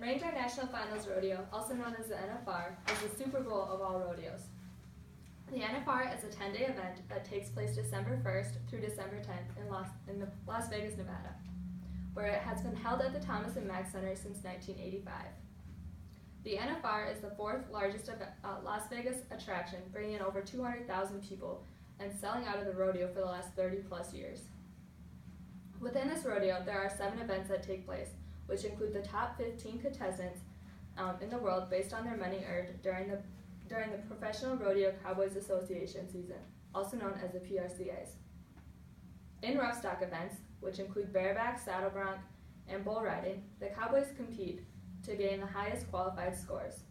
Ranger National Finals Rodeo, also known as the NFR, is the Super Bowl of all rodeos. The NFR is a 10-day event that takes place December 1st through December 10th in Las Vegas, Nevada, where it has been held at the Thomas and Mack Center since 1985. The NFR is the fourth largest Las Vegas attraction, bringing in over 200,000 people and selling out of the rodeo for the last 30 plus years. Within this rodeo, there are 7 events that take place, which include the top 15 contestants in the world based on their money earned during the Professional Rodeo Cowboys Association season, also known as the PRCAs. In rough stock events, which include bareback, saddle bronc, and bull riding, the Cowboys compete to gain the highest qualified scores.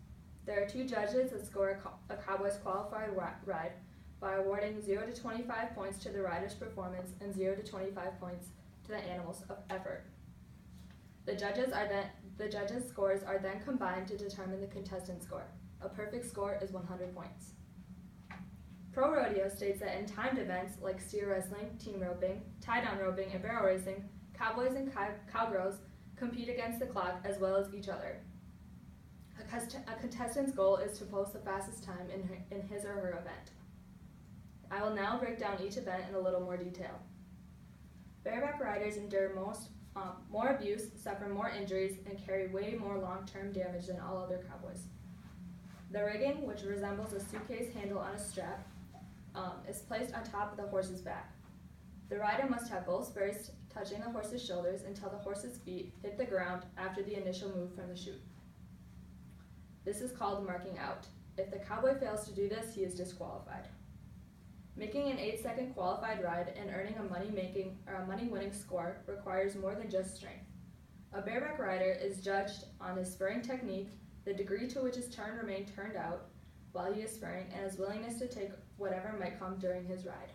There are 2 judges that score a Cowboys qualified ride by awarding 0 to 25 points to the rider's performance and 0 to 25 points to the animal's effort. The judges' scores are then combined to determine the contestant score. A perfect score is 100 points. Pro Rodeo states that in timed events like steer wrestling, team roping, tie-down roping, and barrel racing, cowboys and cowgirls compete against the clock as well as each other. A contestant's goal is to post the fastest time in his or her event. I will now break down each event in a little more detail. Bareback riders endure more abuse, suffer more injuries, and carry way more long-term damage than all other cowboys. The rigging, which resembles a suitcase handle on a strap, is placed on top of the horse's back. The rider must have both spurs touching the horse's shoulders until the horse's feet hit the ground after the initial move from the chute. This is called marking out. If the cowboy fails to do this, he is disqualified. Making an 8-second qualified ride and earning a money-winning score requires more than just strength. A bareback rider is judged on his spurring technique, the degree to which his turn remained turned out while he is spurring, and his willingness to take whatever might come during his ride.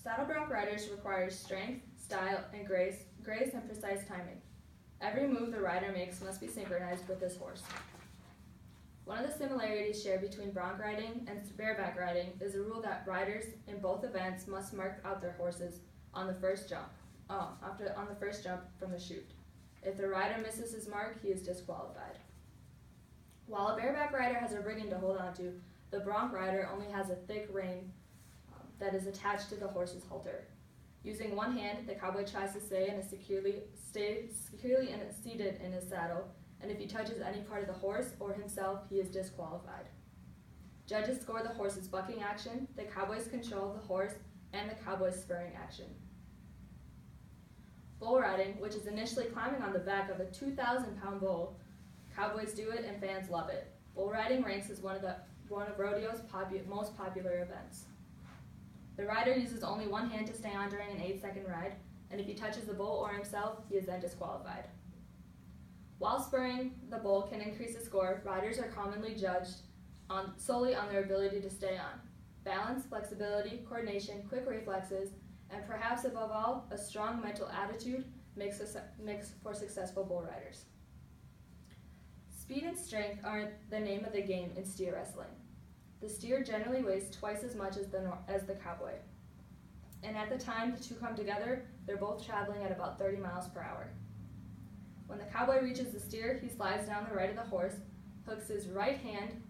Saddle bronc riders require strength, style, and grace and precise timing. Every move the rider makes must be synchronized with his horse. One of the similarities shared between bronc riding and bareback riding is the rule that riders in both events must mark out their horses on the first jump from the chute. If the rider misses his mark, he is disqualified. While a bareback rider has a rigging to hold onto, the bronc rider only has a thick rein that is attached to the horse's halter. Using one hand, the cowboy tries to stay securely seated in his saddle, and if he touches any part of the horse or himself, he is disqualified. Judges score the horse's bucking action, the cowboys control the horse, and the cowboy's spurring action. Bull riding, which is initially climbing on the back of a 2,000-pound bull. Cowboys do it and fans love it. Bull riding ranks as one of rodeo's most popular events. The rider uses only one hand to stay on during an 8-second ride, and if he touches the bull or himself, he is then disqualified. While spurring the bull can increase the score, riders are commonly judged solely on their ability to stay on. Balance, flexibility, coordination, quick reflexes, and perhaps above all, a strong mental attitude makes for successful bull riders. Speed and strength are the name of the game in steer wrestling. The steer generally weighs twice as much as the cowboy. And at the time the two come together, they're both traveling at about 30 miles per hour. When the cowboy reaches the steer, he slides down the right of the horse, hooks his right hand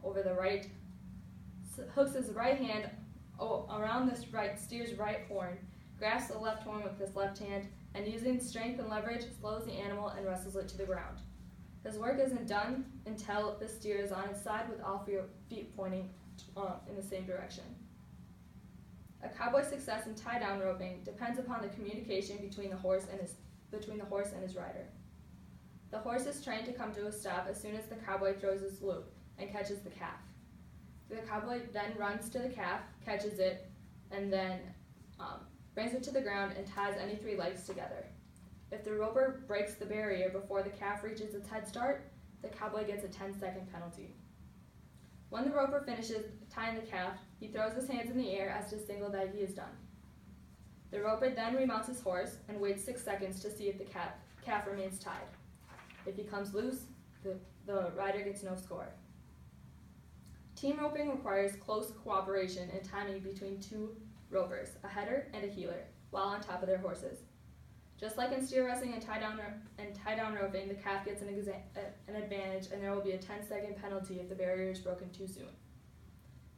around this steer's right horn, grasps the left horn with his left hand, and using strength and leverage, slows the animal and wrestles it to the ground. His work isn't done until the steer is on its side with all feet pointing in the same direction. A cowboy's success in tie-down roping depends upon the communication between the horse and his rider. The horse is trained to come to a stop as soon as the cowboy throws his loop and catches the calf. The cowboy then runs to the calf, catches it, and then brings it to the ground and ties any 3 legs together. If the roper breaks the barrier before the calf reaches its head start, the cowboy gets a 10-second penalty. When the roper finishes tying the calf, he throws his hands in the air as to signal that he is done. The roper then remounts his horse and waits 6 seconds to see if the calf remains tied. If he comes loose, the rider gets no score. Team roping requires close cooperation and timing between 2 ropers, a header and a heeler, while on top of their horses. Just like in steer wrestling and tie-down roping, the calf gets an advantage, and there will be a 10-second penalty if the barrier is broken too soon.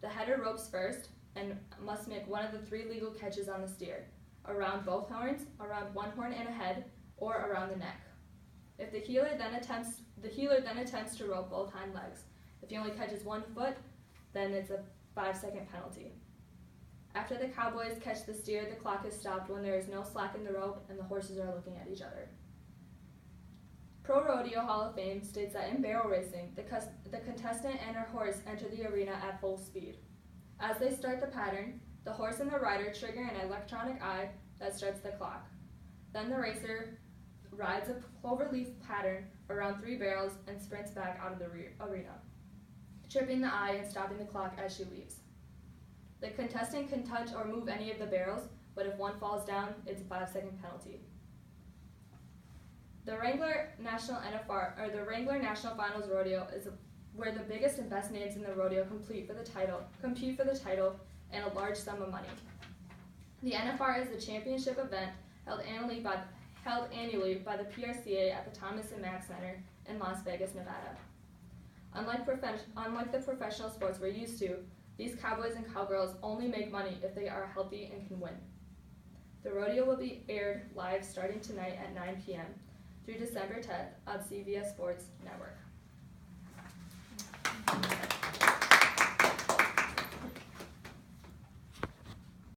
The header ropes first and must make one of the 3 legal catches on the steer: around both horns, around one horn and a head, or around the neck. If the heeler then attempts to rope both hind legs. If he only catches 1 foot, then it's a 5-second penalty. After the cowboys catch the steer, the clock is stopped when there is no slack in the rope and the horses are looking at each other. Pro Rodeo Hall of Fame states that in barrel racing, the contestant and her horse enter the arena at full speed. As they start the pattern, the horse and the rider trigger an electronic eye that starts the clock. Then the racer rides a cloverleaf pattern around 3 barrels and sprints back out of the arena, tripping the eye and stopping the clock as she leaves. The contestant can touch or move any of the barrels, but if one falls down, it's a 5-second penalty. The Wrangler National Finals Rodeo is where the biggest and best names in the rodeo compete for the title and a large sum of money. The NFR is a championship event held annually by the PRCA at the Thomas and Mack Center in Las Vegas, Nevada. Unlike the professional sports we're used to, these cowboys and cowgirls only make money if they are healthy and can win. The rodeo will be aired live starting tonight at 9 p.m. through December 10th on CBS Sports Network.